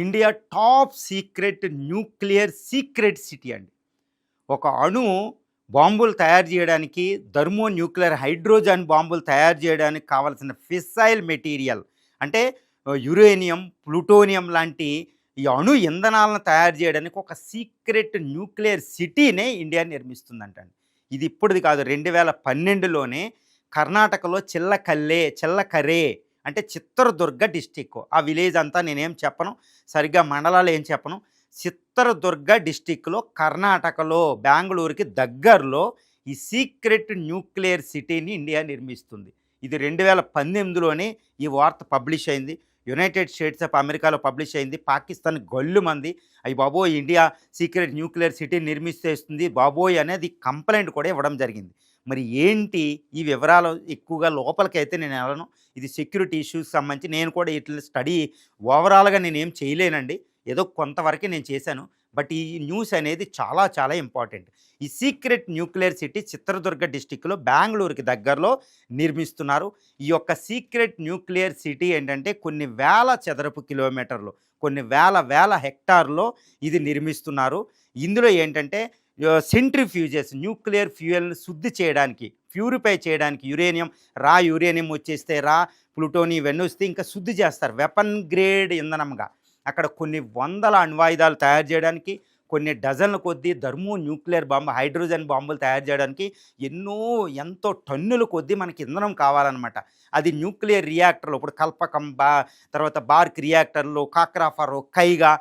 India top secret nuclear secret city అండి. ఒక బాంబులు తయారు చేయడానికి థర్మో న్యూక్లియర్ హైడ్రోజన్ బాంబులు తయారు చేయడానికి కావాల్సిన ఫిస్సైల్ మెటీరియల్ అంటే యురేనియం, ప్లూటోనియం లాంటి ఈ ఇంధనాలను తయారు చేయడానికి ఒక సీక్రెట్ న్యూక్లియర్ సిటీనే ఇండియా నిర్మిస్తుందంటండి. ఇది ఇప్పుడుది కాదు, 2012లోనే కర్ణాటకలో చిల్లకరే అంటే చిత్రదుర్గ డిస్టిక్. ఆ విలేజ్ అంతా నేనేం చెప్పను, సరిగ్గా మండలాలు ఏం చెప్పను. చిత్రదుర్గ డిస్టిక్లో కర్ణాటకలో బెంగళూరుకి దగ్గరలో ఈ సీక్రెట్ న్యూక్లియర్ సిటీని ఇండియా నిర్మిస్తుంది. ఇది 2018లోనే ఈ వార్త పబ్లిష్ అయింది. యునైటెడ్ స్టేట్స్ ఆఫ్ అమెరికాలో పబ్లిష్ అయింది. పాకిస్తాన్ గొల్లుమంది, అయ్యి బాబోయ్ ఇండియా సీక్రెట్ న్యూక్లియర్ సిటీ నిర్మిస్తేస్తుంది బాబోయ్ అనేది కంప్లైంట్ కూడా ఇవ్వడం జరిగింది. మరి ఏంటి ఈ వివరాలు ఎక్కువగా లోపలికైతే నేను వెళ్ళను. ఇది సెక్యూరిటీ ఇష్యూస్ సంబంధించి నేను కూడా ఇట్లా స్టడీ ఓవరాల్గా నేనేం చేయలేనండి, ఏదో కొంతవరకే నేను చేశాను. బట్ ఈ న్యూస్ అనేది చాలా చాలా ఇంపార్టెంట్. ఈ సీక్రెట్ న్యూక్లియర్ సిటీ చిత్రదుర్గ డిస్టిక్లో బెంగళూరుకి దగ్గరలో నిర్మిస్తున్నారు. ఈ యొక్క సీక్రెట్ న్యూక్లియర్ సిటీ ఏంటంటే కొన్ని వేల చదరపు కిలోమీటర్లు, కొన్ని వేల హెక్టార్లో ఇది నిర్మిస్తున్నారు. ఇందులో ఏంటంటే సెంట్రిఫ్యూజెస్ న్యూక్లియర్ ఫ్యూయల్ని శుద్ధి చేయడానికి, ప్యూరిఫై చేయడానికి, యురేనియం వచ్చేస్తే ప్లూటోని ఇవన్నీ వస్తే ఇంకా శుద్ధి చేస్తారు వెపన్ గ్రేడ్ ఇంధనంగా. అక్కడ కొన్ని వందల అణ్వాయుధాలు తయారు చేయడానికి, కొన్ని డజన్ల కొద్దీ థర్మో న్యూక్లియర్ బాంబు హైడ్రోజన్ బాంబులు తయారు చేయడానికి ఎంతో టన్నుల కొద్దీ మనకి ఇంధనం కావాలన్నమాట. అది న్యూక్లియర్ రియాక్టర్లు, ఇప్పుడు కల్పకం తర్వాత బార్క్ రియాక్టర్లు, కాక్రాఫర్, కైగా